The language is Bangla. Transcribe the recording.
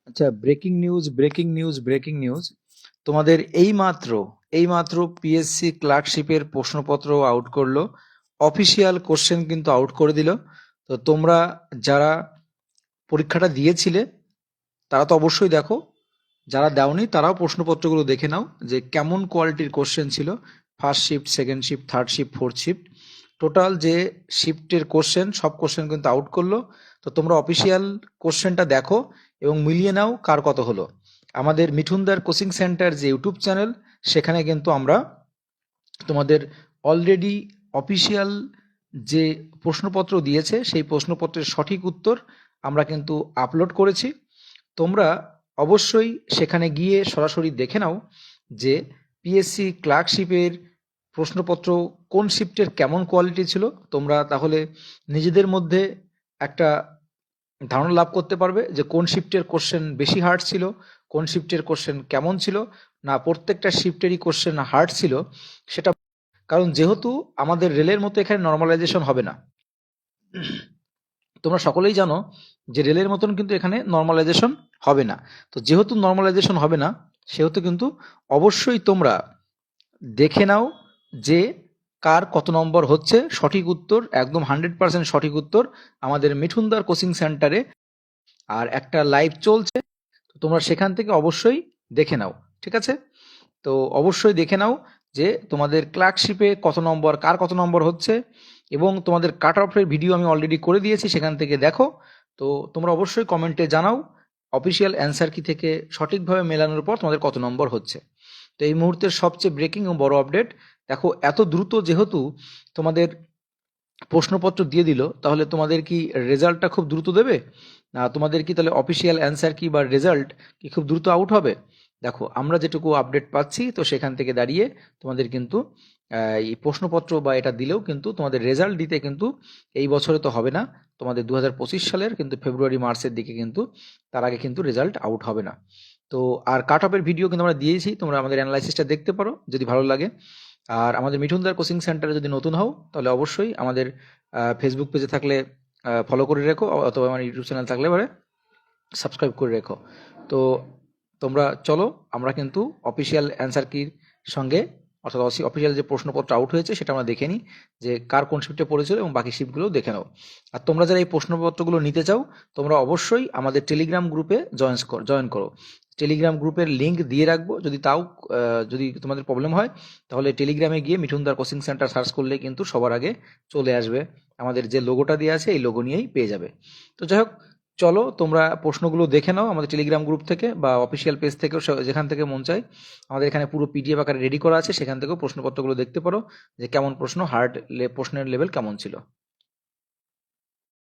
আচ্ছা, ব্রেকিং নিউজ। তোমাদের এইমাত্র পিএসসি ক্লার্কশিপের প্রশ্নপত্র আউট করলো। অফিসিয়াল কোশ্চেন কিন্তু আউট করে দিল। তো তোমরা যারা পরীক্ষাটা দিয়েছিলে তারা তো অবশ্যই দেখো, যারা দাওনি তারাও প্রশ্নপত্রগুলো দেখে নাও যে কেমন কোয়ালিটির কোশ্চেন ছিল। First shift, second shift, third shift, fourth shift, total যে শিফটের কোশ্চেন সব কোশ্চেন কিন্তু আউট করলো। তো তোমরা অফিসিয়াল কোশ্চেনটা দেখো এবং মিলিয়ে নাও কার কত হলো। আমাদের মিঠুনদার কোচিং সেন্টার যে ইউটিউব চ্যানেল, সেখানে কিন্তু আমরা তোমাদের অলরেডি অফিসিয়াল যে প্রশ্নপত্র দিয়েছে সেই প্রশ্নপত্রের সঠিক উত্তর আমরা কিন্তু আপলোড করেছি। তোমরা অবশ্যই সেখানে গিয়ে সরাসরি দেখে নাও যে পিএসসি ক্লার্কশিপের প্রশ্নপত্র কোন শিফটের কেমন কোয়ালিটি ছিল। তোমরা তাহলে নিজেদের মধ্যে একটা ধারণা লাভ করতে পারবে যে কোন শিফটের কোশ্চেন বেশি হার্ড ছিল, কোন শিফটের কোশ্চেন কেমন ছিল। না প্রত্যেকটা শিফটেরই কোশ্চেন হার্ড ছিল সেটা, কারণ যেহেতু আমাদের রেলের মতো এখানে নর্মালাইজেশন হবে না। তোমরা সকলেই জানো যে রেলের মতন কিন্তু এখানে নর্মালাইজেশন হবে না। তো যেহেতু নর্মালাইজেশন হবে না, সেহেতু কিন্তু অবশ্যই তোমরা দেখে নাও যে কার কত নম্বর হচ্ছে। সঠিক উত্তর একদম 100% সঠিক উত্তর আমাদের মিঠুনদার কোচিং সেন্টারে আর একটা লাইভ চলছে। তো তোমরা সেখান থেকে অবশ্যই দেখে নাও, ঠিক আছে? তো অবশ্যই দেখে নাও যে তোমাদের ক্লার্কশিপে কত নম্বর, কার কত নম্বর হচ্ছে, এবং তোমাদের কাট অফের ভিডিও আমি অলরেডি করে দিয়েছি, সেখান থেকে দেখো। তো তোমরা অবশ্যই কমেন্টে জানাও অফিসিয়াল অ্যান্সার কি থেকে সঠিকভাবে মেলানোর পর তোমাদের কত নম্বর হচ্ছে। তো এই মুহূর্তের সবচেয়ে ব্রেকিং ও বড় আপডেট দেখো, এত দ্রুত যেহেতু তোমাদের প্রশ্নপত্র দিয়ে দিল, তাহলে তোমাদের কি রেজাল্টটা খুব দ্রুত দেবে? না তোমাদের কি তাহলে অফিসিয়াল অ্যান্সার কি বা রেজাল্ট কি খুব দ্রুত আউট হবে? দেখো আমরা যেটুকু আপডেট পাচ্ছি, তো সেখান থেকে দাঁড়িয়ে তোমাদের কিন্তু এই প্রশ্নপত্র বা এটা দিলেও কিন্তু তোমাদের রেজাল্ট দিতে কিন্তু এই বছরে তো হবে না, তোমাদের 2025 সালের কিন্তু ফেব্রুয়ারি মার্চের দিকে কিন্তু, তার আগে কিন্তু রেজাল্ট আউট হবে না। তো আর কাট অফের ভিডিও কিন্তু আমরা দিয়েছি, তোমরা আমাদের অ্যানালাইসিসটা দেখতে পারো যদি ভালো লাগে। আর আমাদের মিঠুনদার কোচিং সেন্টারে যদি নতুন হও, তাহলে অবশ্যই আমাদের ফেসবুক পেজে থাকলে ফলো করে রেখো, অথবা আমার ইউটিউব চ্যানেল থাকলে পরে সাবস্ক্রাইব করে রেখো। তো তোমরা চলো, আমরা কিন্তু অফিসিয়াল অ্যান্সার কির সঙ্গে, অর্থাৎ অফিসিয়াল যে প্রশ্নপত্র আউট হয়েছে সেটা আমরা দেখে নিই যে কার কোন শিফটে পড়েছিল, এবং বাকি শিফটগুলো দেখে নাও। আর তোমরা যারা এই প্রশ্নপত্রগুলো নিতে চাও, তোমরা অবশ্যই আমাদের টেলিগ্রাম গ্রুপে জয়েন করো। টেলিগ্রাম গ্রুপের লিঙ্ক দিয়ে রাখবো, যদি তোমাদের প্রবলেম হয়, তাহলে টেলিগ্রামে গিয়ে মিঠুনদার কোচিং সেন্টার সার্চ করলে কিন্তু সবার আগে চলে আসবে। আমাদের যে লোগোটা দেওয়া আছে এই লোগো নিয়েই পেয়ে যাবে। তো যাই হোক, চলো তোমরা প্রশ্নগুলো দেখে নাও আমাদের টেলিগ্রাম গ্রুপ থেকে বা অফিসিয়াল পেজ থেকেও, যেখান থেকে মন চায়। আমাদের এখানে পুরো পিডিএফ আকারে রেডি করা আছে, সেখান থেকেও প্রশ্নপত্রগুলো দেখতে পারো যে কেমন প্রশ্ন, প্রশ্নের লেভেল কেমন ছিল।